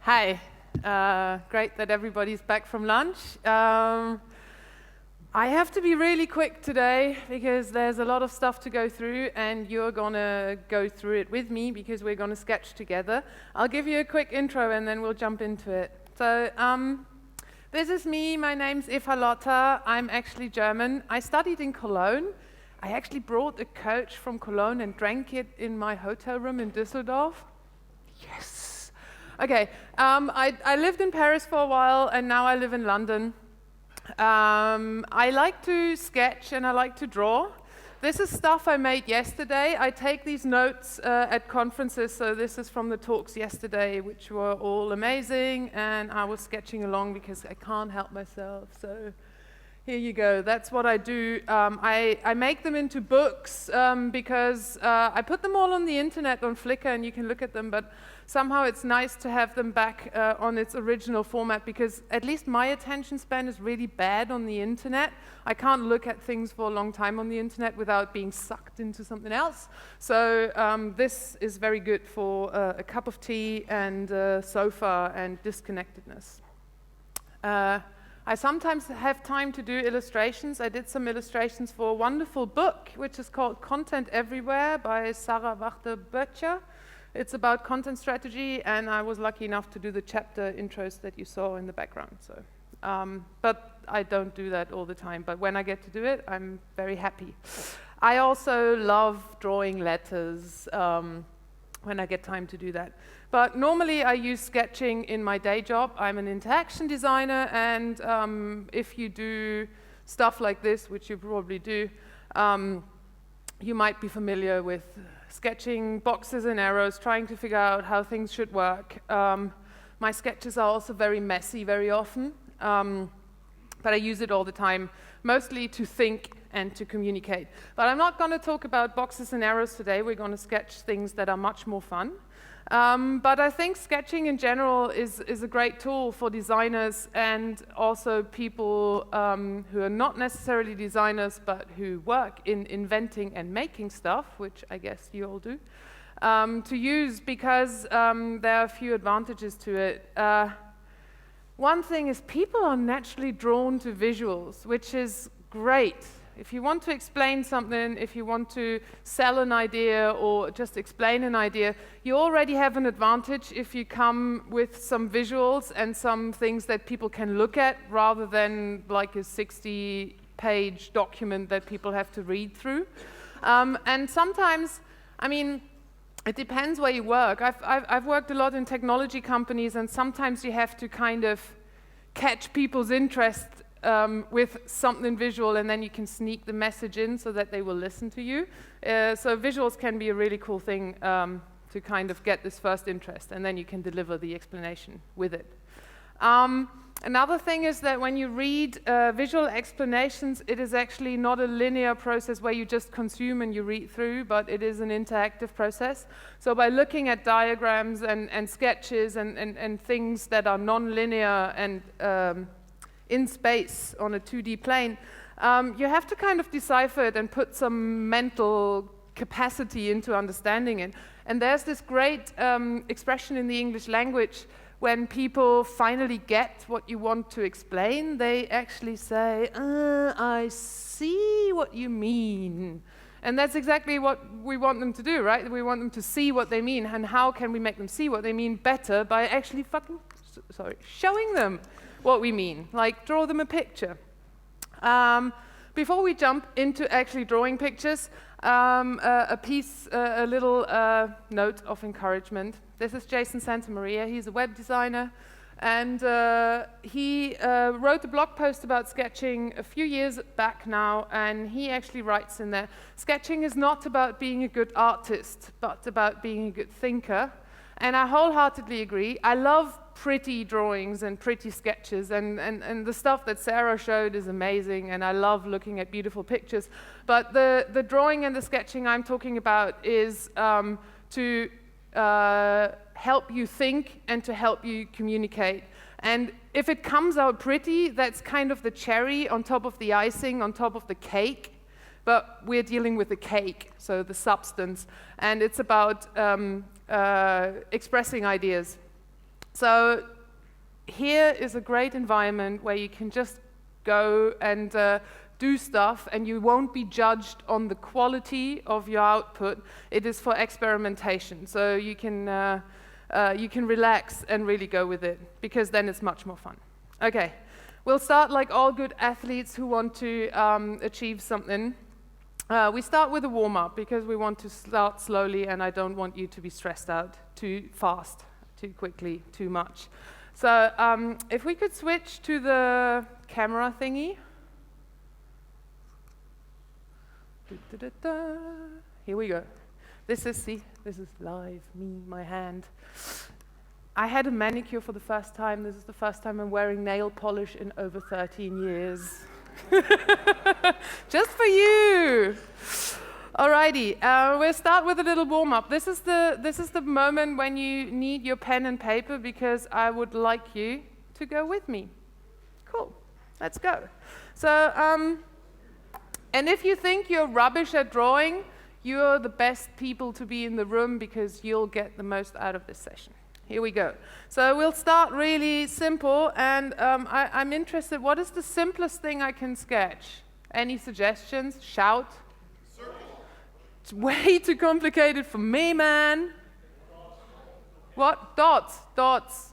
Hi, great that everybody's back from lunch. I have to be really quick today because there's a lot of stuff to go through and you're gonna go through it with me because we're gonna sketch together. I'll give you a quick intro and then we'll jump into it. So, this is me, my name's Eva-Lotta, I'm actually German. I studied in Cologne. I actually brought a coach from Cologne and drank it in my hotel room in Düsseldorf. Yes! Okay, I lived in Paris for a while and now I live in London. I like to sketch and I like to draw. This is stuff I made yesterday. I take these notes at conferences, so this is from the talks yesterday, which were all amazing, and I was sketching along because I can't help myself, so here you go. That's what I do. I make them into books because I put them all on the internet on Flickr and you can look at them, but somehow it's nice to have them back on its original format because at least my attention span is really bad on the internet. I can't look at things for a long time on the internet without being sucked into something else. So this is very good for a cup of tea and sofa and disconnectedness. I sometimes have time to do illustrations. I did some illustrations for a wonderful book, which is called Content Everywhere by Sarah Wachter-Böttcher. It's about content strategy, and I was lucky enough to do the chapter intros that you saw in the background. So, but I don't do that all the time, but when I get to do it, I'm very happy. I also love drawing letters when I get time to do that. But normally I use sketching in my day job. I'm an interaction designer, and if you do stuff like this, which you probably do, you might be familiar with sketching boxes and arrows, trying to figure out how things should work. My sketches are also very messy very often, but I use it all the time, mostly to think and to communicate. But I'm not going to talk about boxes and arrows today. We're going to sketch things that are much more fun. But I think sketching in general is a great tool for designers and also people who are not necessarily designers but who work in inventing and making stuff, which I guess you all do, to use because there are a few advantages to it. One thing is people are naturally drawn to visuals, which is great. If you want to explain something, if you want to sell an idea or just explain an idea, you already have an advantage if you come with some visuals and some things that people can look at rather than like a 60-page document that people have to read through. And sometimes, I mean, it depends where you work. I've worked a lot in technology companies, and sometimes you have to kind of catch people's interest with something visual, and then you can sneak the message in so that they will listen to you. So visuals can be a really cool thing to kind of get this first interest, and then you can deliver the explanation with it. Another thing is that when you read visual explanations, it is actually not a linear process where you just consume and you read through, but it is an interactive process. So by looking at diagrams and sketches and things that are non-linear and in space on a 2D plane, you have to kind of decipher it and put some mental capacity into understanding it. And there's this great expression in the English language when people finally get what you want to explain, they actually say, I see what you mean. And that's exactly what we want them to do, right? We want them to see what they mean, and how can we make them see what they mean better by actually showing them what we mean, like draw them a picture. Before we jump into actually drawing pictures, a little note of encouragement. This is Jason Santamaria. He's a web designer, and he wrote a blog post about sketching a few years back now, and he actually writes in there, sketching is not about being a good artist, but about being a good thinker. And I wholeheartedly agree. I love pretty drawings and pretty sketches, and the stuff that Sarah showed is amazing, and I love looking at beautiful pictures. But the drawing and the sketching I'm talking about is to help you think and to help you communicate. And if it comes out pretty, that's kind of the cherry on top of the icing, on top of the cake. But we're dealing with the cake, so the substance, and it's about expressing ideas. So here is a great environment where you can just go and do stuff, and you won't be judged on the quality of your output. It is for experimentation, so you can relax and really go with it, because then it's much more fun. Okay, we'll start like all good athletes who want to achieve something. We start with a warm-up, because we want to start slowly, and I don't want you to be stressed out too fast, too quickly, too much. So if we could switch to the camera thingy. Here we go. This is live, my hand. I had a manicure for the first time. This is the first time I'm wearing nail polish in over 13 years. Just for you. Alrighty, we'll start with a little warm-up. This is the moment when you need your pen and paper, because I would like you to go with me. Cool, let's go. So, and if you think you're rubbish at drawing, you're the best people to be in the room, because you'll get the most out of this session. Here we go. So we'll start really simple, and I'm interested, what is the simplest thing I can sketch? Any suggestions? Shout. Circle. It's way too complicated for me, man. What? Dots. Dots.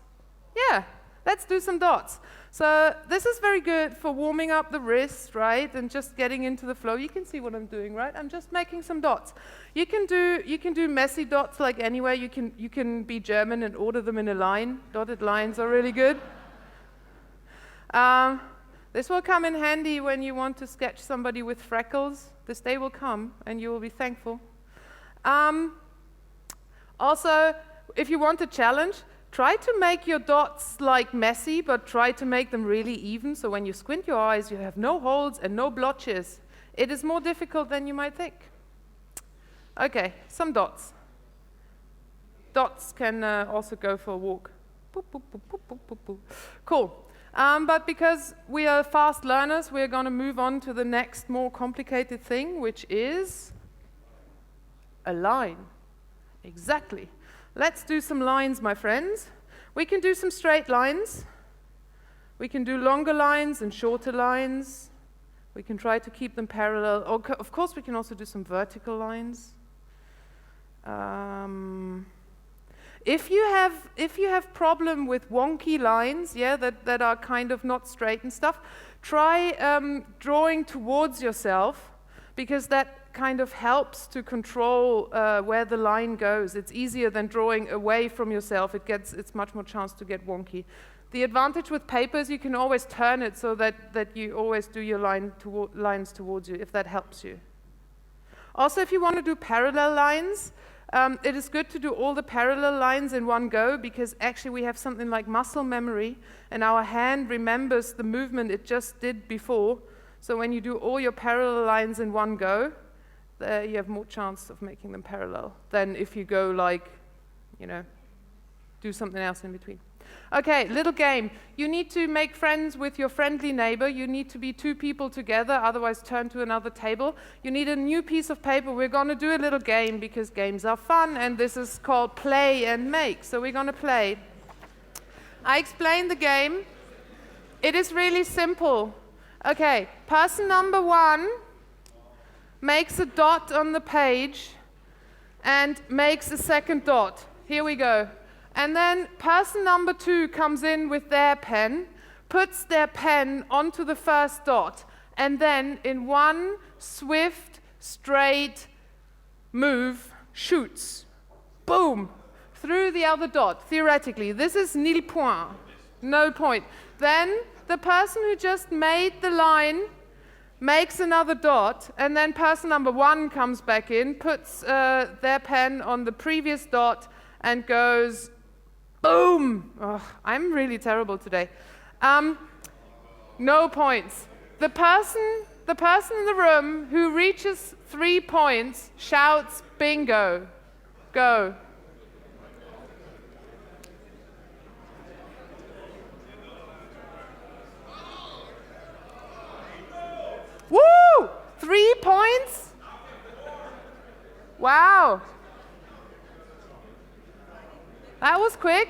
Yeah, let's do some dots. So this is very good for warming up the wrist, right, and just getting into the flow. You can see what I'm doing, right? I'm just making some dots. You can do messy dots like anywhere. You can be German and order them in a line. Dotted lines are really good. This will come in handy when you want to sketch somebody with freckles. This day will come, and you will be thankful. Also, if you want a challenge, try to make your dots like messy, but try to make them really even, so when you squint your eyes, you have no holes and no blotches. It is more difficult than you might think. Okay, some dots. Dots can also go for a walk. Boop, boop, boop, boop, boop, boop, boop. Cool. But because we are fast learners, we're going to move on to the next more complicated thing, which is a line. Exactly. Let's do some lines, my friends. We can do some straight lines. We can do longer lines and shorter lines. We can try to keep them parallel. Of course, we can also do some vertical lines. If you have problem with wonky lines, yeah, that are kind of not straight and stuff, try drawing towards yourself, because that kind of helps to control where the line goes. It's easier than drawing away from yourself. It's much more chance to get wonky. The advantage with paper is you can always turn it so that you always do your lines towards you, if that helps you. Also, if you want to do parallel lines, it is good to do all the parallel lines in one go, because actually we have something like muscle memory, and our hand remembers the movement it just did before. So when you do all your parallel lines in one go, you have more chance of making them parallel than if you go like, do something else in between. Okay, little game. You need to make friends with your friendly neighbor. You need to be 2 people together, otherwise turn to another table. You need a new piece of paper. We're going to do a little game, because games are fun, and this is called play and make. So we're going to play. I explained the game. It is really simple. Okay, person number 1 makes a dot on the page and makes a second dot. Here we go. And then person number 2 comes in with their pen, puts their pen onto the first dot, and then in one swift, straight move, shoots. Boom! Through the other dot, theoretically. This is nil point. No point. Then the person who just made the line makes another dot, and then person number 1 comes back in, puts their pen on the previous dot, and goes boom! Oh, I'm really terrible today. No points. The person in the room who reaches 3 points shouts bingo. Go. Woo! 3 points? Wow. That was quick.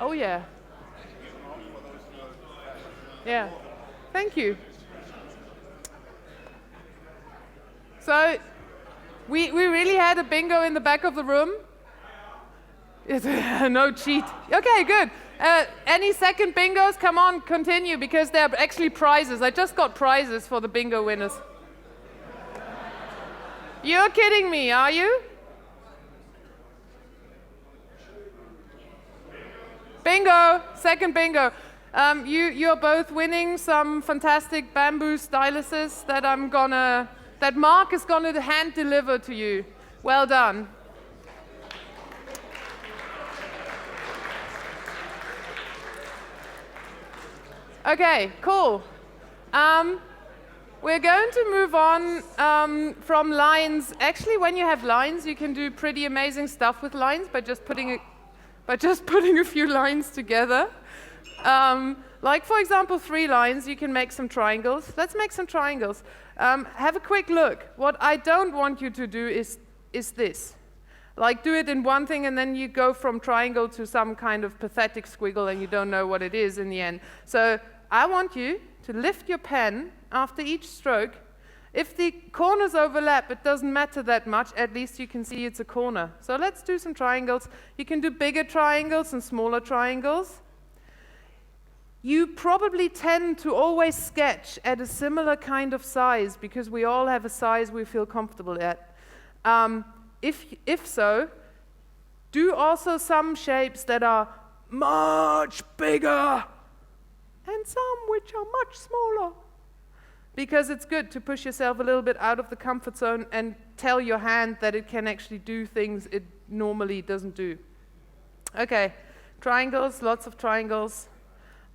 Oh, yeah. Yeah. Thank you. So, we really had a bingo in the back of the room. No cheat. Okay, good. Any second bingos? Come on, continue, because there are actually prizes. I just got prizes for the bingo winners. You're kidding me, are you? Bingo! Second bingo. You're both winning some fantastic bamboo styluses that Mark is gonna hand deliver to you. Well done. Okay, cool. We're going to move on from lines. Actually, when you have lines, you can do pretty amazing stuff with lines by just putting a few lines together. Like, for example, 3 lines, you can make some triangles. Let's make some triangles. Have a quick look. What I don't want you to do is this. Like, do it in one thing, and then you go from triangle to some kind of pathetic squiggle, and you don't know what it is in the end. So I want you to lift your pen after each stroke. If the corners overlap, it doesn't matter that much. At least you can see it's a corner. So let's do some triangles. You can do bigger triangles and smaller triangles. You probably tend to always sketch at a similar kind of size, because we all have a size we feel comfortable at. If so, do also some shapes that are much bigger and some which are much smaller, because it's good to push yourself a little bit out of the comfort zone and tell your hand that it can actually do things it normally doesn't do. Okay, triangles, lots of triangles.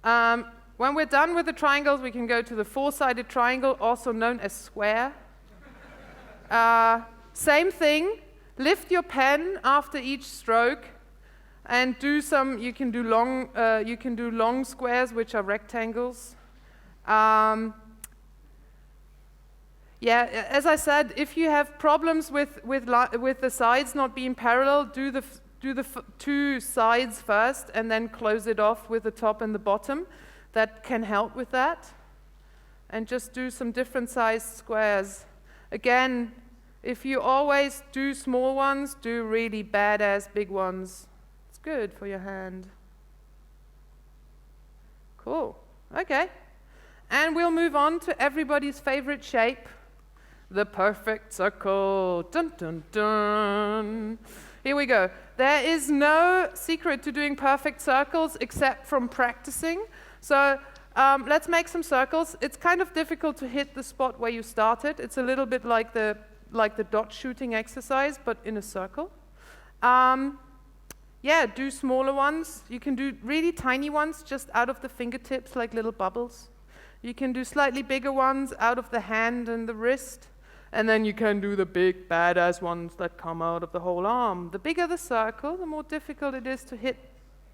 When we're done with the triangles, we can go to the 4-sided triangle, also known as square. Same thing. Lift your pen after each stroke, and do some. You can do long squares, which are rectangles. Yeah, as I said, if you have problems with the sides not being parallel, do the 2 sides first, and then close it off with the top and the bottom. That can help with that. And just do some different sized squares. Again, if you always do small ones, do really badass big ones. It's good for your hand. Cool. Okay. And we'll move on to everybody's favorite shape, the perfect circle. Dun, dun, dun. Here we go. There is no secret to doing perfect circles except from practicing. So let's make some circles. It's kind of difficult to hit the spot where you started. It's a little bit like the dot shooting exercise, but in a circle. Yeah, do smaller ones. You can do really tiny ones just out of the fingertips, like little bubbles. You can do slightly bigger ones out of the hand and the wrist. And then you can do the big badass ones that come out of the whole arm. The bigger the circle, the more difficult it is to hit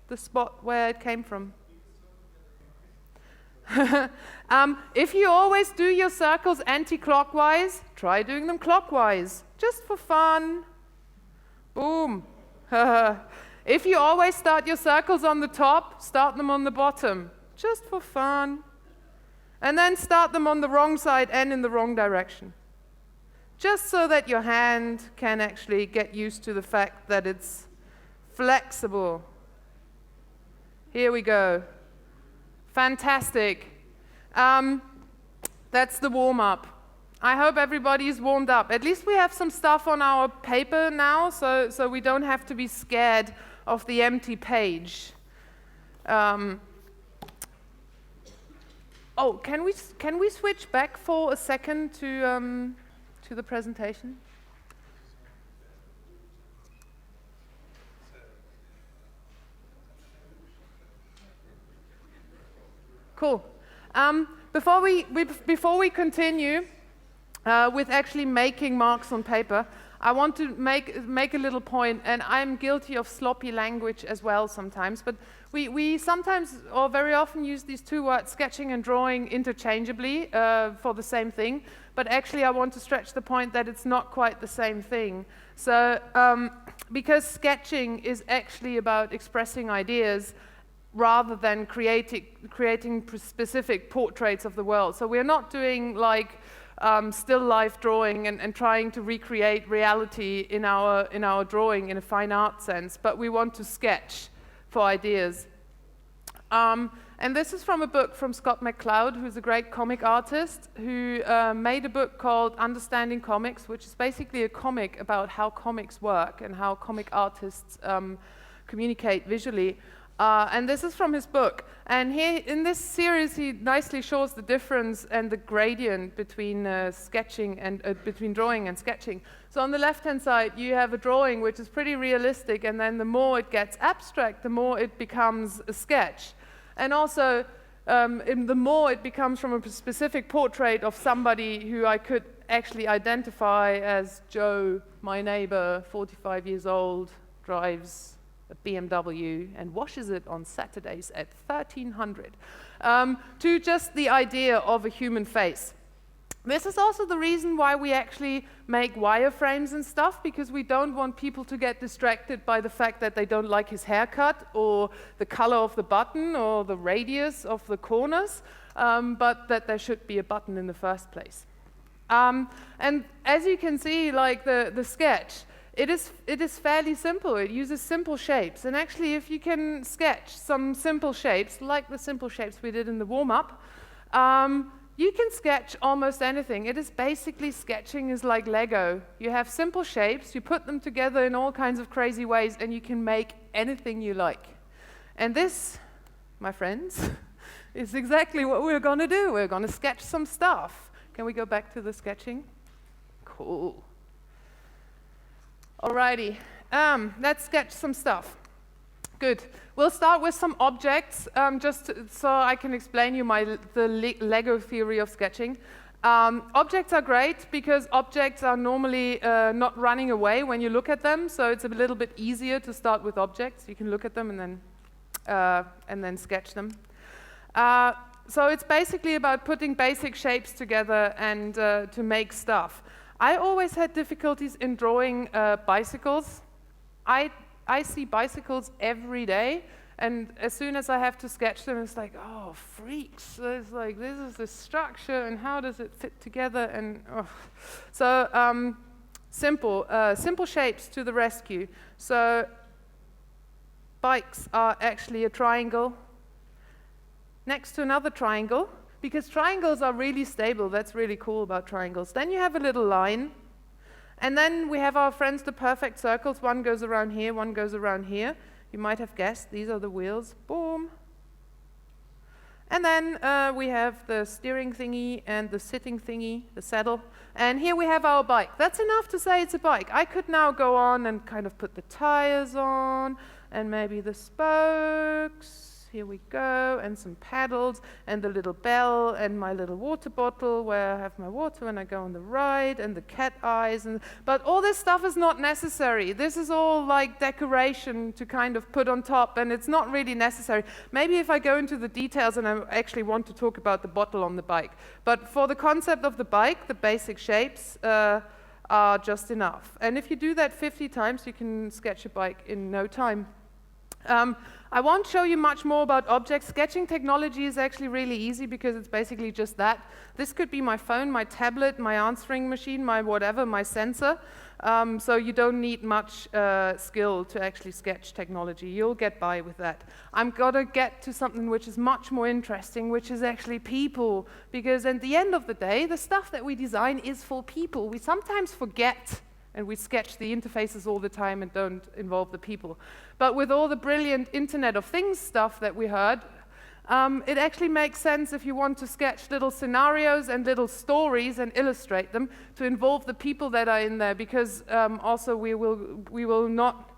the spot where it came from. If you always do your circles anti-clockwise, try doing them clockwise, just for fun. Boom. If you always start your circles on the top, start them on the bottom, just for fun. And then start them on the wrong side and in the wrong direction. Just so that your hand can actually get used to the fact that it's flexible. Here we go. Fantastic. That's the warm-up. I hope everybody's warmed up. At least we have some stuff on our paper now, so we don't have to be scared of the empty page. Oh, can we switch back for a second to the presentation? Cool. Before we continue with actually making marks on paper, I want to make a little point, and I'm guilty of sloppy language as well sometimes, but we sometimes, or very often, use these 2 words, sketching and drawing, interchangeably for the same thing, but actually I want to stretch the point that it's not quite the same thing. So, because sketching is actually about expressing ideas, rather than creating specific portraits of the world. So we're not doing like still life drawing and trying to recreate reality in our drawing in a fine art sense, but we want to sketch for ideas. And this is from a book from Scott McCloud, who's a great comic artist, who made a book called Understanding Comics, which is basically a comic about how comics work and how comic artists communicate visually. And this is from his book. And here, in this series, he nicely shows the difference and the gradient between sketching and between drawing and sketching. So on the left-hand side, you have a drawing which is pretty realistic, and then the more it gets abstract, the more it becomes a sketch. And also, the more it becomes from a specific portrait of somebody who I could actually identify as Joe, my neighbor, 45 years old, drives a BMW and washes it on Saturdays at 1300, to just the idea of a human face. This is also the reason why we actually make wireframes and stuff, because we don't want people to get distracted by the fact that they don't like his haircut or the color of the button or the radius of the corners, but that there should be a button in the first place. And as you can see, like the sketch, it is fairly simple. It uses simple shapes. And actually, if you can sketch some simple shapes, like the simple shapes we did in the warm-up, you can sketch almost anything. It is basically, sketching is like Lego. You have simple shapes, you put them together in all kinds of crazy ways, and you can make anything you like. And this, my friends, is exactly what we're going to do. We're going to sketch some stuff. Can we go back to the sketching? Cool. Alrighty, let's sketch some stuff. Good. We'll start with some objects, just so I can explain you the Lego theory of sketching. Objects are great because objects are normally not running away when you look at them, so it's a little bit easier to start with objects. You can look at them and then sketch them. So it's basically about putting basic shapes together and to make stuff. I always had difficulties in drawing bicycles. I see bicycles every day, and as soon as I have to sketch them, it's like, oh, freaks. It's like, this is the structure, and how does it fit together? And so simple shapes to the rescue. So bikes are actually a triangle next to another triangle, because triangles are really stable. That's really cool about triangles. Then you have a little line. And then we have our friends, the perfect circles. One goes around here, one goes around here. You might have guessed, these are the wheels. Boom. And then we have the steering thingy and the sitting thingy, the saddle. And here we have our bike. That's enough to say it's a bike. I could now go on and kind of put the tires on, and maybe the spokes. Here we go, and some paddles, and the little bell, and my little water bottle where I have my water when I go on the ride, and the cat eyes. But all this stuff is not necessary. This is all like decoration to kind of put on top, and it's not really necessary. Maybe if I go into the details and I actually want to talk about the bottle on the bike. But for the concept of the bike, the basic shapes are just enough. And if you do that 50 times, you can sketch a bike in no time. I won't show you much more about objects. Sketching technology is actually really easy because it's basically just that. This could be my phone, my tablet, my answering machine, my whatever, my sensor. So you don't need much skill to actually sketch technology. You'll get by with that. I'm going to get to something which is much more interesting, which is actually people. Because at the end of the day, the stuff that we design is for people. We sometimes forget, and we sketch the interfaces all the time and don't involve the people. But with all the brilliant Internet of Things stuff that we heard, it actually makes sense if you want to sketch little scenarios and little stories and illustrate them to involve the people that are in there, because also we will not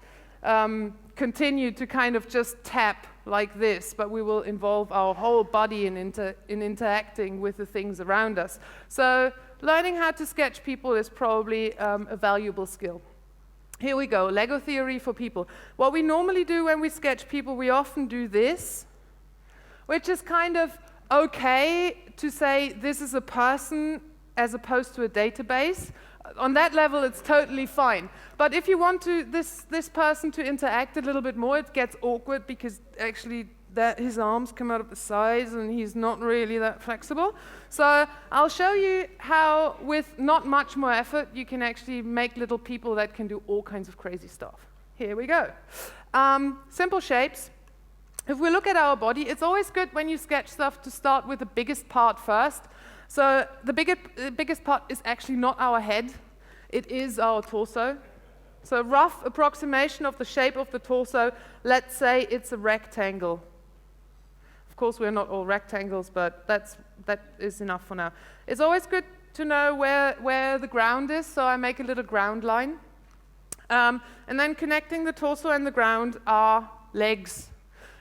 continue to kind of just tap like this, but we will involve our whole body in interacting with the things around us. So learning how to sketch people is probably a valuable skill. Here we go, Lego theory for people. What we normally do when we sketch people, we often do this, which is kind of okay to say this is a person as opposed to a database. On that level, it's totally fine. But if you want to this person to interact a little bit more, it gets awkward because actually that his arms come out of the sides and he's not really that flexible. So I'll show you how, with not much more effort, you can actually make little people that can do all kinds of crazy stuff. Here we go. Simple shapes. If we look at our body, it's always good when you sketch stuff to start with the biggest part first. So the biggest part is actually not our head, it is our torso. So a rough approximation of the shape of the torso, let's say it's a rectangle. Of course, we're not all rectangles, but that is enough for now. It's always good to know where the ground is, so I make a little ground line. And then connecting the torso and the ground are legs.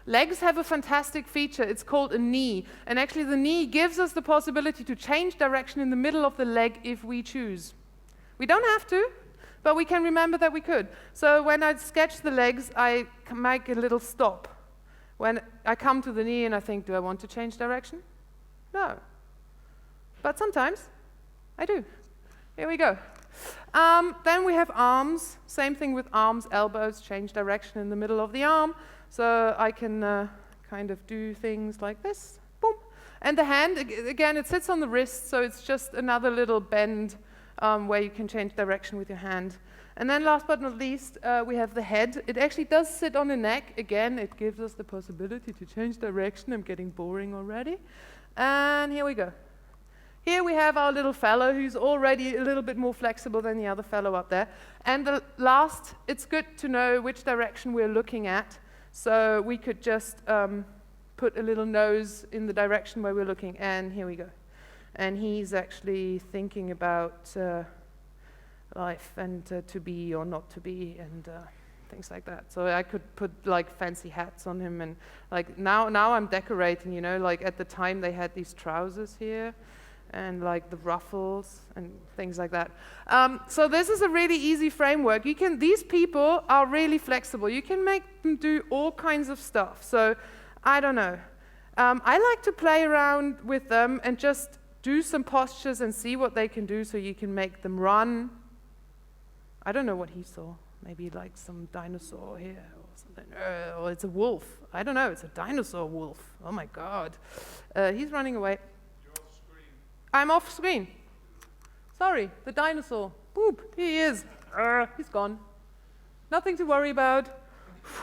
Legs have a fantastic feature. It's called a knee. And actually, the knee gives us the possibility to change direction in the middle of the leg if we choose. We don't have to, but we can remember that we could. So when I sketch the legs, I make a little stop. When I come to the knee and I think, do I want to change direction? No. But sometimes I do. Here we go. Then we have arms. Same thing with arms, elbows, change direction in the middle of the arm. So I can kind of do things like this. Boom. And the hand, again, it sits on the wrist, so it's just another little bend where you can change direction with your hand. And then last but not least, we have the head. It actually does sit on the neck. Again, it gives us the possibility to change direction. I'm getting boring already. And here we go. Here we have our little fellow who's already a little bit more flexible than the other fellow up there. And the last, it's good to know which direction we're looking at. So we could just put a little nose in the direction where we're looking. And here we go. And he's actually thinking about life and to be or not to be and things like that. So I could put like fancy hats on him and like now I'm decorating, you know, like at the time they had these trousers here and like the ruffles and things like that. So this is a really easy framework. These people are really flexible. You can make them do all kinds of stuff. So I don't know. I like to play around with them and just do some postures and see what they can do so you can make them run. I don't know what he saw. Maybe like some dinosaur here or something. Or it's a wolf. I don't know. It's a dinosaur wolf. Oh my God. He's running away. You're off screen. I'm off screen. Sorry, the dinosaur. Boop, here he is. He's gone. Nothing to worry about.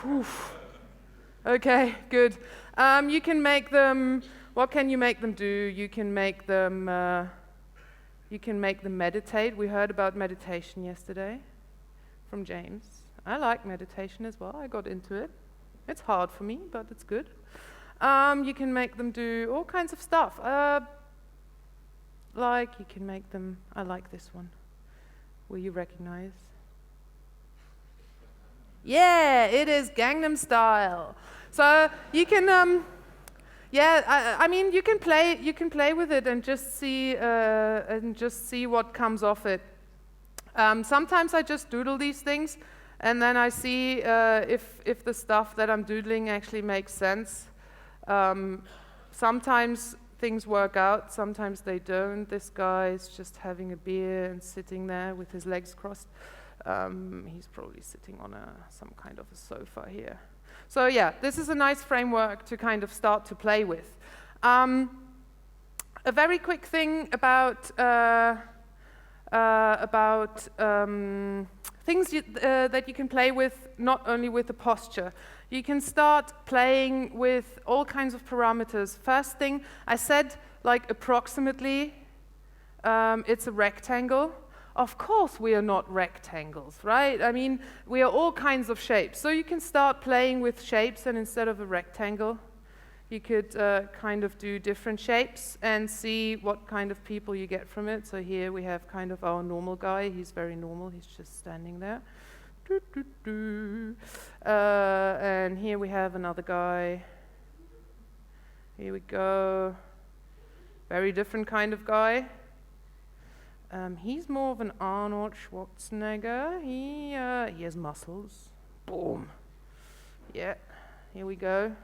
Whew. Okay, good. You can make them. What can you make them do? You can make them meditate. We heard about meditation yesterday from James. I like meditation as well. I got into it. It's hard for me, but it's good. You can make them do all kinds of stuff. Like you can make them, I like this one. Will you recognize? Yeah, it is Gangnam Style. So you can, I mean, you can play with it and just see what comes off it. Sometimes I just doodle these things, and then I see if the stuff that I'm doodling actually makes sense. Sometimes things work out, sometimes they don't. This guy is just having a beer and sitting there with his legs crossed. He's probably sitting on some kind of a sofa here. So yeah, this is a nice framework to kind of start to play with. A very quick thing about things that you can play with, not only with the posture. You can start playing with all kinds of parameters. First thing, I said like approximately it's a rectangle. Of course we are not rectangles, right? I mean, we are all kinds of shapes. So you can start playing with shapes, and instead of a rectangle, you could kind of do different shapes and see what kind of people you get from it. So here we have kind of our normal guy. He's very normal. He's just standing there. And here we have another guy. Here we go. Very different kind of guy. He's more of an Arnold Schwarzenegger. He has muscles. Boom. Yeah. Here we go.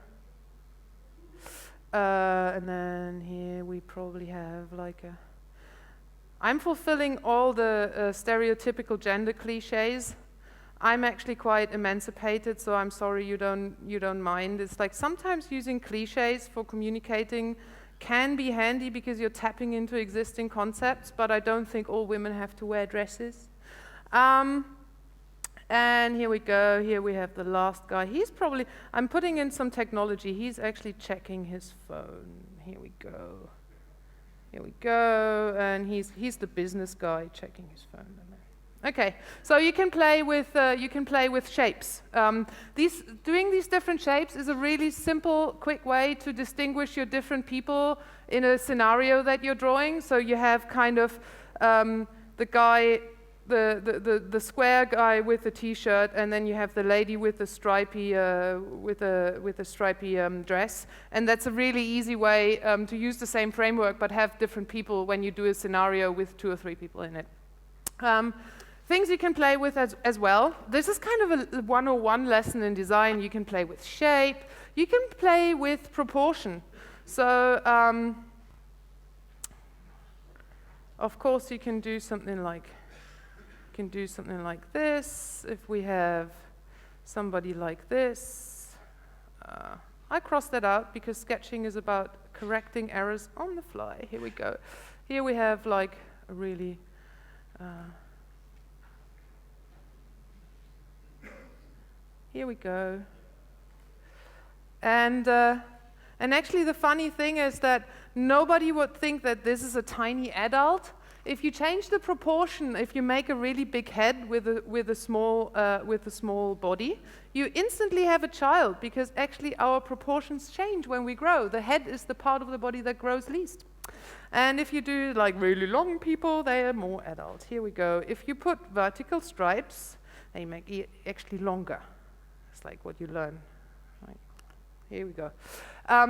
And then here we probably have like a... I'm fulfilling all the stereotypical gender cliches. I'm actually quite emancipated, so I'm sorry you don't mind. It's like sometimes using cliches for communicating can be handy because you're tapping into existing concepts, but I don't think all women have to wear dresses. And here we go. Here we have the last guy. He's probably, I'm putting in some technology. He's actually checking his phone. Here we go. Here we go. And he's the business guy checking his phone. Okay, so you can play with shapes. Doing these different shapes is a really simple, quick way to distinguish your different people in a scenario that you're drawing. So you have kind of the guy, the square guy with the t-shirt, and then you have the lady with the stripy dress, and that's a really easy way to use the same framework but have different people when you do a scenario with 2 or 3 people in it. Things you can play with as well. This is kind of a 101 lesson in design. You can play with shape. You can play with proportion. So, of course, you can do something like this. If we have somebody like this, I crossed that out because sketching is about correcting errors on the fly. Here we go. Here we have like a really here we go. And actually the funny thing is that nobody would think that this is a tiny adult. If you change the proportion, if you make a really big head with a small body, you instantly have a child because actually our proportions change when we grow. The head is the part of the body that grows least. And if you do like really long people, they are more adult. Here we go. If you put vertical stripes, they make it actually longer. It's like what you learn. Right. Here we go.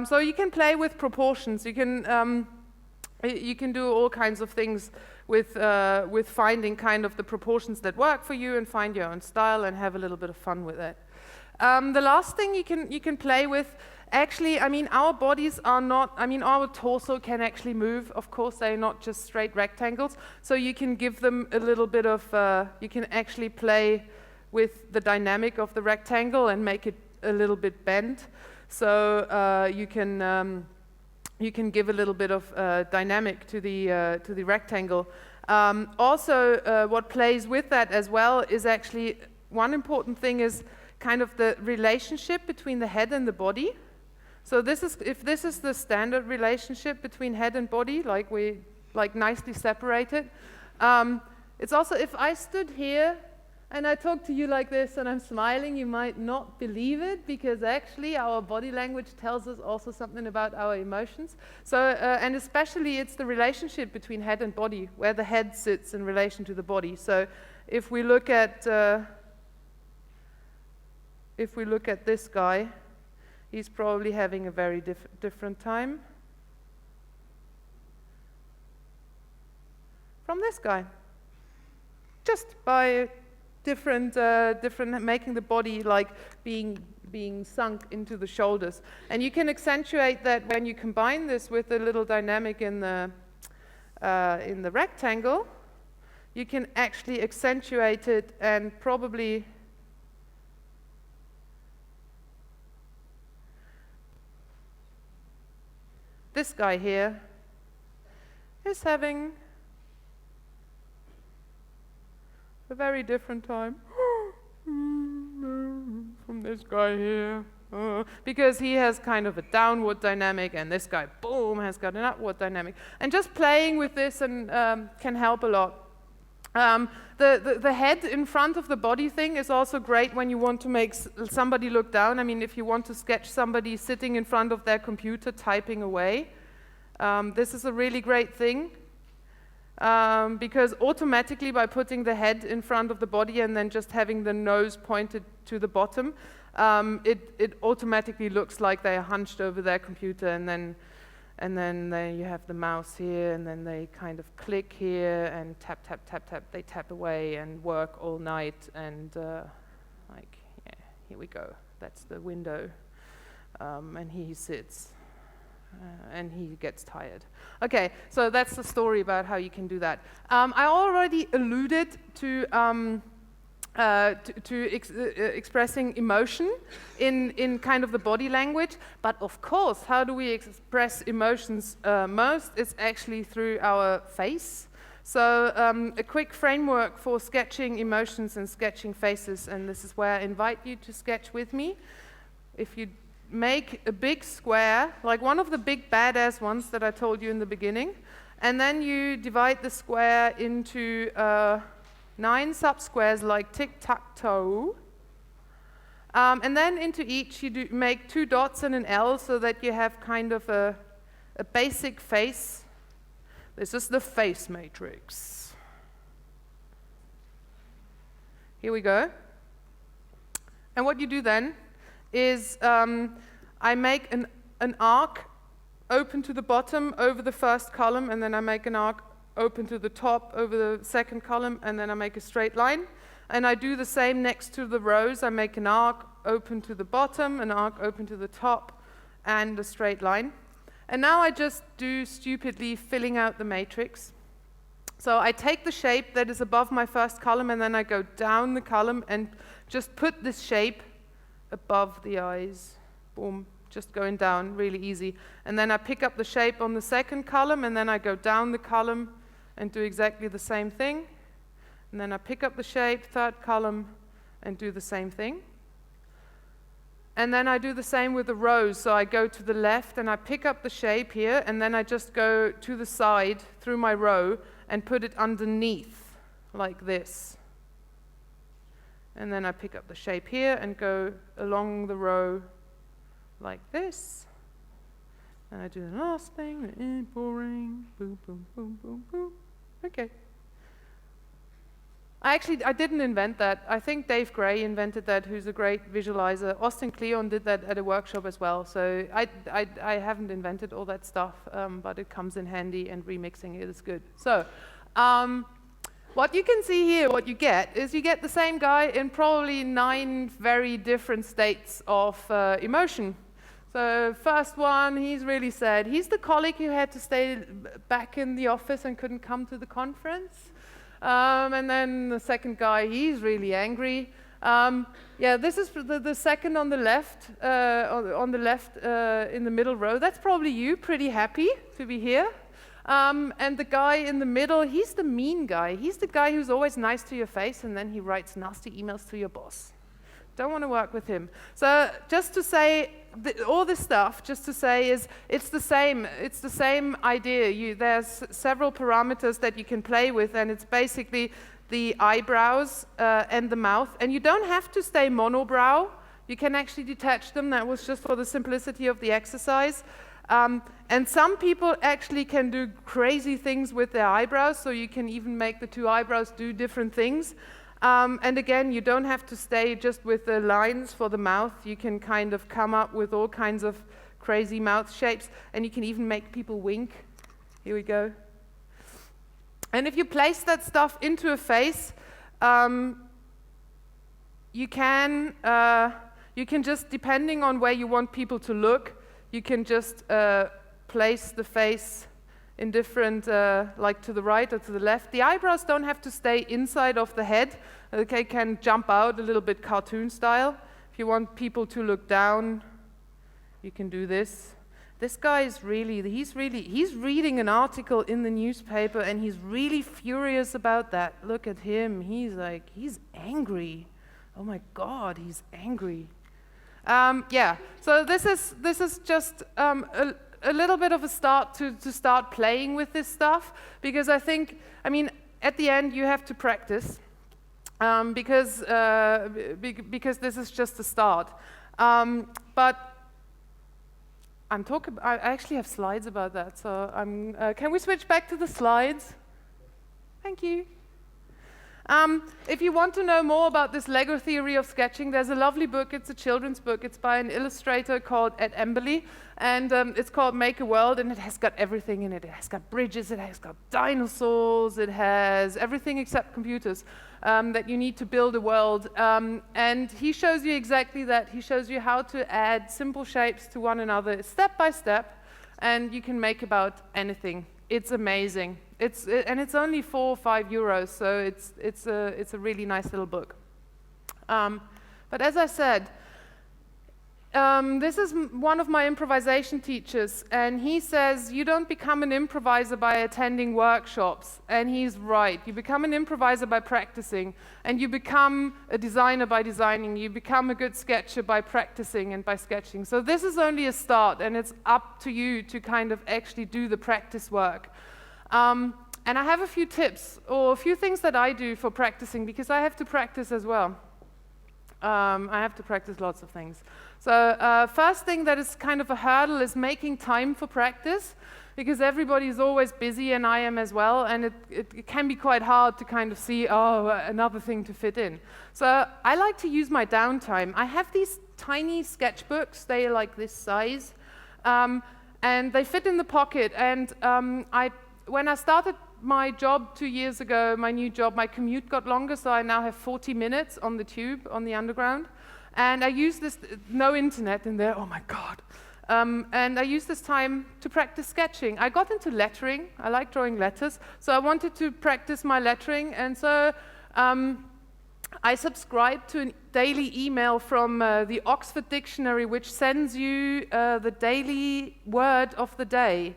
So you can play with proportions. You can do all kinds of things with finding kind of the proportions that work for you and find your own style and have a little bit of fun with it. The last thing you can play with, actually, I mean, our bodies are not, I mean, our torso can actually move. Of course, they're not just straight rectangles. So you can give them a little bit of, you can actually play with the dynamic of the rectangle and make it a little bit bent. So you can give a little bit of dynamic to the rectangle. Also, what plays with that as well is actually one important thing is kind of the relationship between the head and the body. So if this is the standard relationship between head and body, like nicely separated. It's also if I stood here and I talk to you like this and I'm smiling, you might not believe it because actually our body language tells us also something about our emotions. So, and especially it's the relationship between head and body, where the head sits in relation to the body. So if we look at this guy, he's probably having a very different time from this guy. Just by different making the body like being sunk into the shoulders. And you can accentuate that when you combine this with a little dynamic in the rectangle. You can actually accentuate it and probably this guy here is having a very different time from this guy here, because he has kind of a downward dynamic, and this guy, boom, has got an upward dynamic. And just playing with this and can help a lot. The head in front of the body thing is also great when you want to make somebody look down. I mean, if you want to sketch somebody sitting in front of their computer typing away, this is a really great thing. Because automatically by putting the head in front of the body and then just having the nose pointed to the bottom, it automatically looks like they are hunched over their computer, and then you have the mouse here, and then they kind of click here and tap, tap, tap, tap. They tap away and work all night, and like, yeah, here we go. That's the window, and he sits. And he gets tired. Okay, so that's the story about how you can do that. I already alluded to expressing emotion in kind of the body language. But of course, how do we express emotions most? It's actually through our face. So a quick framework for sketching emotions and sketching faces, and this is where I invite you to sketch with me. If you make a big square, like one of the big badass ones that I told you in the beginning, and then you divide the square into 9 sub-squares like tic-tac-toe, and then into each you make 2 dots and an L so that you have kind of a basic face. This is the face matrix. Here we go. And what you do then is I make an arc open to the bottom over the first column, and then I make an arc open to the top over the second column, and then I make a straight line. And I do the same next to the rows. I make an arc open to the bottom, an arc open to the top, and a straight line. And now I just do stupidly filling out the matrix. So I take the shape that is above my first column, and then I go down the column and just put this shape above the eyes. Boom, just going down, really easy. And then I pick up the shape on the second column, and then I go down the column and do exactly the same thing. And then I pick up the shape, third column, and do the same thing. And then I do the same with the rows. So I go to the left and I pick up the shape here, and then I just go to the side through my row and put it underneath like this. And then I pick up the shape here and go along the row like this. And I do the last thing, boring, boom, boom, boom, boom, boom. Okay. I didn't invent that. I think Dave Gray invented that, who's a great visualizer. Austin Kleon did that at a workshop as well. So I haven't invented all that stuff, but it comes in handy, and remixing it is good. So what you can see here, what you get, is you get the same guy in probably 9 very different states of emotion. So first one, he's really sad. He's the colleague who had to stay back in the office and couldn't come to the conference. And then the second guy, he's really angry. Yeah, this is the second on the left, in the middle row. That's probably you, pretty happy to be here. And the guy in the middle, he's the mean guy. He's the guy who's always nice to your face, and then he writes nasty emails to your boss. Don't want to work with him. So just to say, all this stuff, just to say, is it's the same idea. There's several parameters that you can play with, and it's basically the eyebrows and the mouth. And you don't have to stay monobrow. You can actually detach them. That was just for the simplicity of the exercise. And some people actually can do crazy things with their eyebrows, so you can even make the 2 eyebrows do different things. And again, you don't have to stay just with the lines for the mouth. You can kind of come up with all kinds of crazy mouth shapes, and you can even make people wink. Here we go. And if you place that stuff into a face, you can just, depending on where you want people to look, you can just place the face in different, like to the right or to the left. The eyebrows don't have to stay inside of the head. They can jump out a little bit cartoon style. If you want people to look down, you can do this. This guy is he's reading an article in the newspaper, and he's really furious about that. Look at him, he's angry. Oh my God, he's angry. Yeah, so this is just a little bit of a start to start playing with this stuff, because I mean, at the end you have to practice, because this is just a start. But I actually have slides about that, so can we switch back to the slides? Thank you. If you want to know more about this Lego theory of sketching, there's a lovely book. It's a children's book. It's by an illustrator called Ed Emberley, and it's called Make a World, and it has got everything in it. It has got bridges, it has got dinosaurs, it has everything except computers that you need to build a world. And he shows you exactly that. He shows you how to add simple shapes to one another step by step, and you can make about anything. It's amazing. And it's only €4 or €5, so it's a really nice little book. But as I said, this is one of my improvisation teachers, and he says you don't become an improviser by attending workshops, and he's right. You become an improviser by practicing, and you become a designer by designing. You become a good sketcher by practicing and by sketching. So this is only a start, and it's up to you to kind of actually do the practice work. And I have a few tips, or a few things that I do for practicing, because I have to practice as well. I have to practice lots of things. So first thing that is kind of a hurdle is making time for practice, because everybody is always busy, and I am as well, and it can be quite hard to kind of see, oh, another thing to fit in. So I like to use my downtime. I have these tiny sketchbooks. They are like this size, and they fit in the pocket. And when I started my job 2 years ago, my new job, my commute got longer, so I now have 40 minutes on the tube, on the underground. And I use this, no internet in there, oh my God. And I use this time to practice sketching. I got into lettering. I like drawing letters, so I wanted to practice my lettering. And so I subscribed to a daily email from the Oxford Dictionary, which sends you the daily word of the day.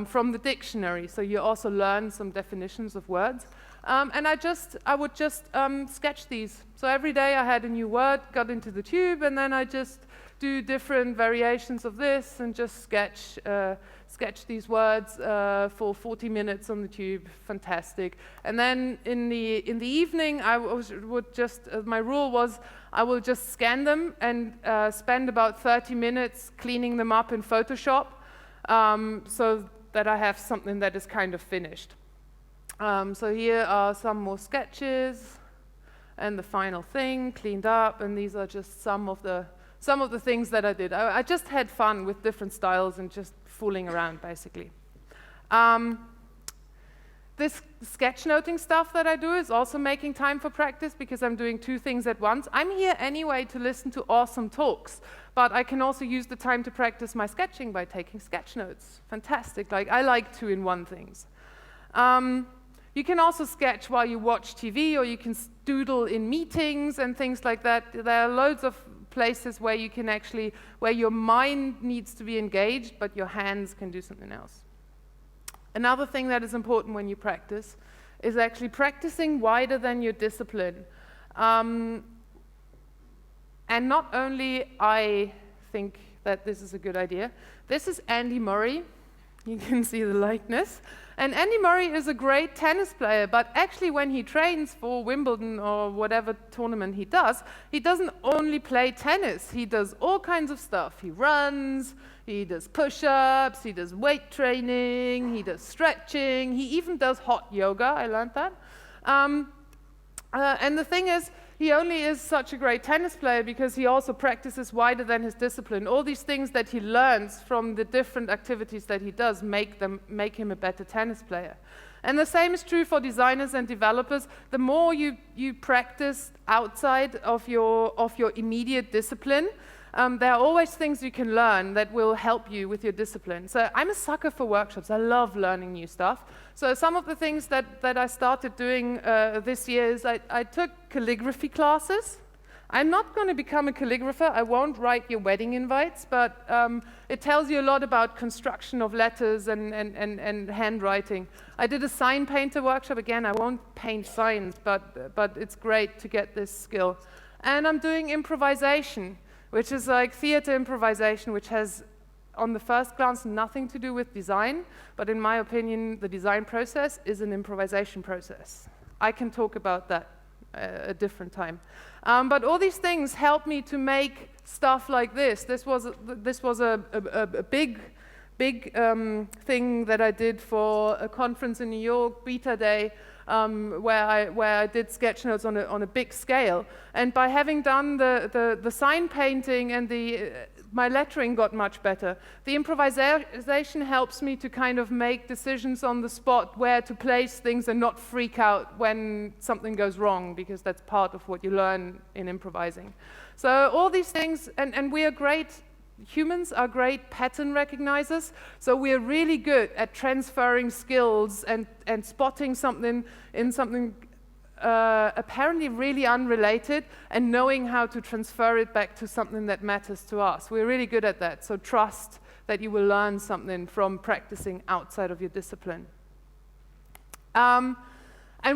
From the dictionary, so you also learn some definitions of words. And I would just sketch these. So every day I had a new word, got into the tube, and then I just do different variations of this and just sketch these words for 40 minutes on the tube. Fantastic. And then in the evening, my rule was I will just scan them and spend about 30 minutes cleaning them up in Photoshop. So that I have something that is kind of finished. So here are some more sketches, and the final thing cleaned up. And these are just some of the things that I did. I just had fun with different styles and just fooling around, basically. This sketchnoting stuff that I do is also making time for practice, because I'm doing two things at once. I'm here anyway to listen to awesome talks, but I can also use the time to practice my sketching by taking sketch notes. Fantastic. I like two-in-one things. You can also sketch while you watch TV, or you can doodle in meetings and things like that. There are loads of places where you can where your mind needs to be engaged, but your hands can do something else. Another thing that is important when you practice is actually practicing wider than your discipline. And not only I think that this is a good idea. This is Andy Murray. You can see the likeness. And Andy Murray is a great tennis player, but actually when he trains for Wimbledon or whatever tournament he doesn't only play tennis. He does all kinds of stuff. He runs, he does push-ups, he does weight training, he does stretching, he even does hot yoga. I learned that. And the thing is, he only is such a great tennis player because he also practices wider than his discipline. All these things that he learns from the different activities that he does make him a better tennis player. And the same is true for designers and developers. The more you practice outside of your immediate discipline, there are always things you can learn that will help you with your discipline. So I'm a sucker for workshops. I love learning new stuff. So some of the things that I started doing this year is I took calligraphy classes. I'm not going to become a calligrapher. I won't write your wedding invites, but it tells you a lot about construction of letters and handwriting. I did a sign painter workshop. Again, I won't paint signs, but it's great to get this skill. And I'm doing improvisation, which is like theater improvisation, which has, on the first glance, nothing to do with design, but in my opinion, the design process is an improvisation process. I can talk about that a different time. But all these things help me to make stuff like this. This was a big thing that I did for a conference in New York, Beta Day, where I did sketch notes on a big scale. And by having done the sign painting and my lettering got much better. The improvisation helps me to kind of make decisions on the spot where to place things and not freak out when something goes wrong, because that's part of what you learn in improvising. So all these things, and we are great. Humans are great pattern recognizers, so we're really good at transferring skills and spotting something in something apparently really unrelated and knowing how to transfer it back to something that matters to us. We're really good at that, so trust that you will learn something from practicing outside of your discipline. And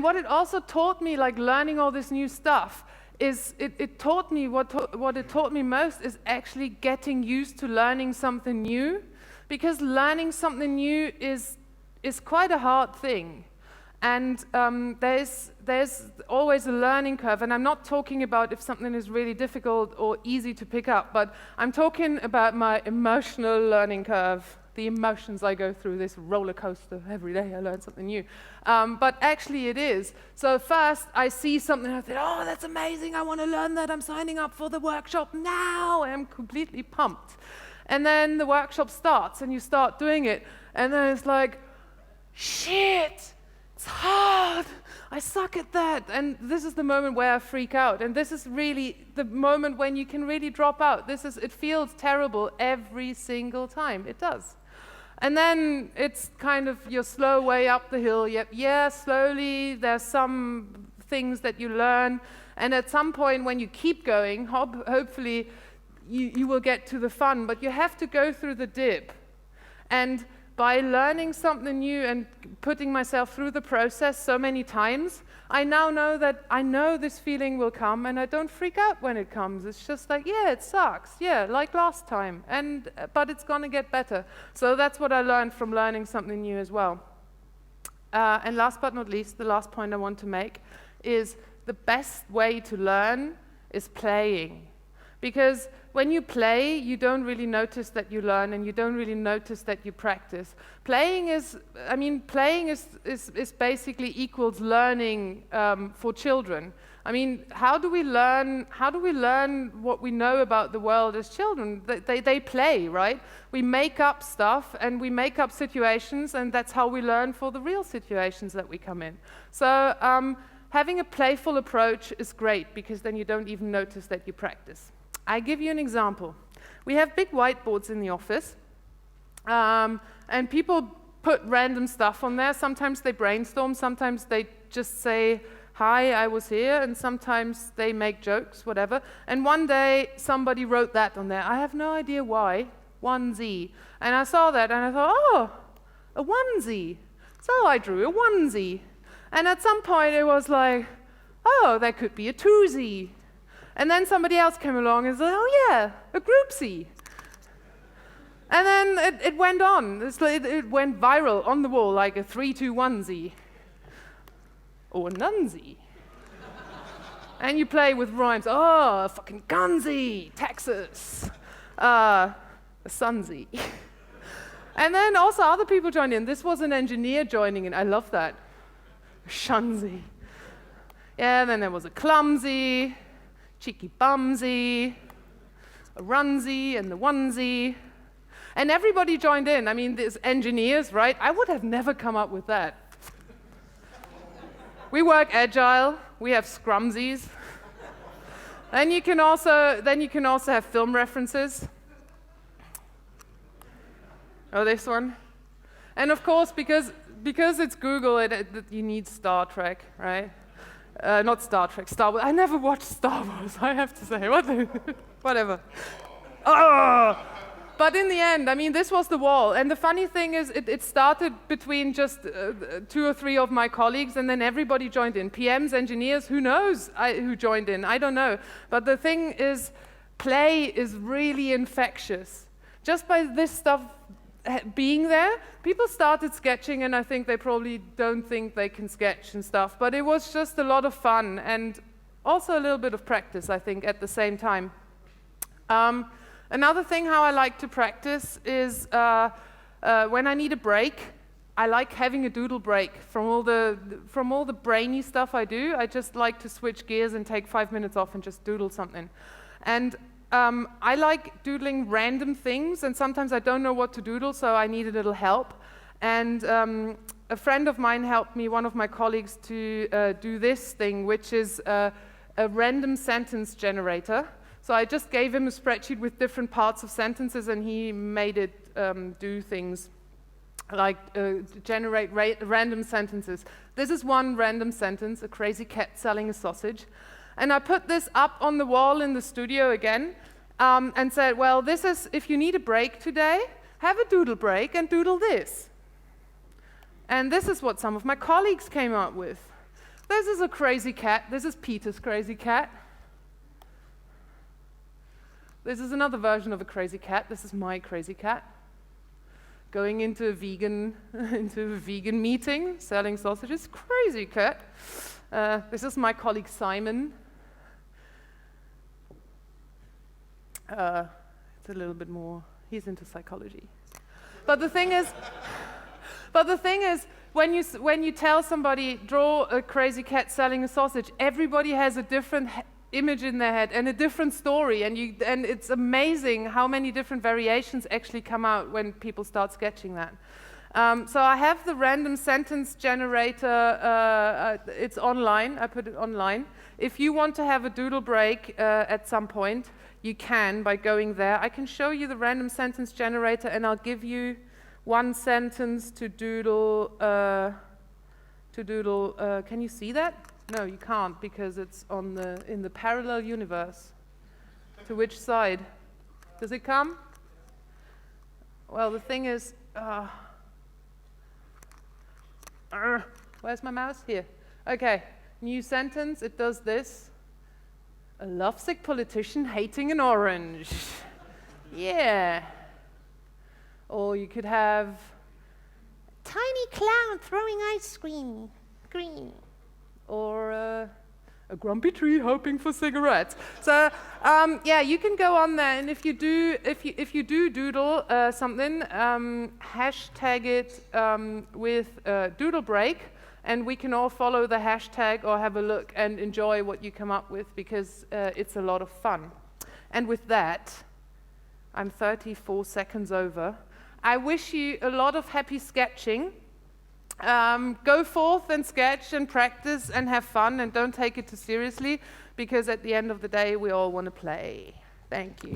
what it also taught me, like learning all this new stuff, is it taught me, what it taught me most is actually getting used to learning something new, because learning something new is quite a hard thing. And there's always a learning curve, and I'm not talking about if something is really difficult or easy to pick up, but I'm talking about my emotional learning curve, the emotions I go through, this roller coaster. Every day I learn something new. But actually it is. So first I see something and I think, oh, that's amazing, I want to learn that, I'm signing up for the workshop now, I'm completely pumped. And then the workshop starts and you start doing it, and then it's like, shit, it's hard, I suck at that. And this is the moment where I freak out, and this is really the moment when you can really drop out. It feels terrible every single time, it does. And then it's kind of your slow way up the hill. Yeah, slowly, there's some things that you learn, and at some point when you keep going, hopefully you will get to the fun, but you have to go through the dip. And by learning something new and putting myself through the process so many times, I now know that I know this feeling will come, and I don't freak out when it comes. It's just like, yeah, it sucks, yeah, like last time, but it's gonna get better. So that's what I learned from learning something new as well. And last but not least, the last point I want to make is the best way to learn is playing. Because when you play, you don't really notice that you learn, and you don't really notice that you practice. Playing is basically equals learning for children. I mean, how do we learn what we know about the world as children? They play, right? We make up stuff and we make up situations, and that's how we learn for the real situations that we come in. So having a playful approach is great, because then you don't even notice that you practice. I give you an example. We have big whiteboards in the office, and people put random stuff on there. Sometimes they brainstorm, sometimes they just say, hi, I was here, and sometimes they make jokes, whatever. And one day, somebody wrote that on there. I have no idea why, 1Z. And I saw that, and I thought, oh, a onesie. So I drew a onesie. And at some point, it was like, oh, that could be a 2Z. And then somebody else came along and said, oh yeah, a groupsie. And then it went on. It went viral on the wall like a 3-2-1-Z. Or a nunzie. And you play with rhymes. Oh, a fucking gunzie, Texas. A sunzie. And then also other people joined in. This was an engineer joining in. I love that. A shunzie. Yeah, then there was a clumsy, cheeky bumsy, a runsie, and the onesie. And everybody joined in. I mean, there's engineers, right? I would have never come up with that. We work agile. We have scrumsies. Then you can also have film references. Oh, this one. And of course, because it's Google, you need Star Trek, right? Not Star Trek, Star Wars. I never watched Star Wars, I have to say. Whatever. Oh! But in the end, I mean, this was the wall. And the funny thing is, it started between just 2 or 3 of my colleagues, and then everybody joined in. PMs, engineers, who knows who joined in? I don't know. But the thing is, play is really infectious. Just by this stuff being there, people started sketching, and I think they probably don't think they can sketch and stuff. But it was just a lot of fun, and also a little bit of practice, I think, at the same time. Another thing how I like to practice is when I need a break, I like having a doodle break from all the brainy stuff I do. I just like to switch gears and take 5 minutes off and just doodle something. And I like doodling random things, and sometimes I don't know what to doodle, so I need a little help. And a friend of mine helped me, one of my colleagues, to do this thing, which is a random sentence generator. So I just gave him a spreadsheet with different parts of sentences, and he made it do things. generate random sentences. This is one random sentence, a crazy cat selling a sausage. And I put this up on the wall in the studio again and said, well, this is, if you need a break today, have a doodle break and doodle this. And this is what some of my colleagues came up with. This is a crazy cat. This is Peter's crazy cat. This is another version of a crazy cat. This is my crazy cat. Going into a vegan meeting, selling sausages. Crazy cat. This is my colleague Simon. It's a little bit more. He's into psychology. But the thing is, when you tell somebody draw a crazy cat selling a sausage, everybody has a different image in their head and a different story, and it's amazing how many different variations actually come out when people start sketching that. So I have the random sentence generator. It's online. I put it online. If you want to have a doodle break at some point, you can by going there. I can show you the random sentence generator, and I'll give you one sentence to doodle. Can you see that? No, you can't, because it's in the parallel universe. To which side? Does it come? Well, the thing is, where's my mouse? Here. Okay, new sentence, it does this. A lovesick politician hating an orange. Yeah. Or you could have tiny clown throwing ice cream. Green. Or a grumpy tree hoping for cigarettes. So yeah, you can go on there, and if you do doodle something, hashtag it with doodle break, and we can all follow the hashtag or have a look and enjoy what you come up with, because it's a lot of fun. And with that, I'm 34 seconds over. I wish you a lot of happy sketching. Go forth and sketch and practice and have fun, and don't take it too seriously, because at the end of the day we all want to play. Thank you.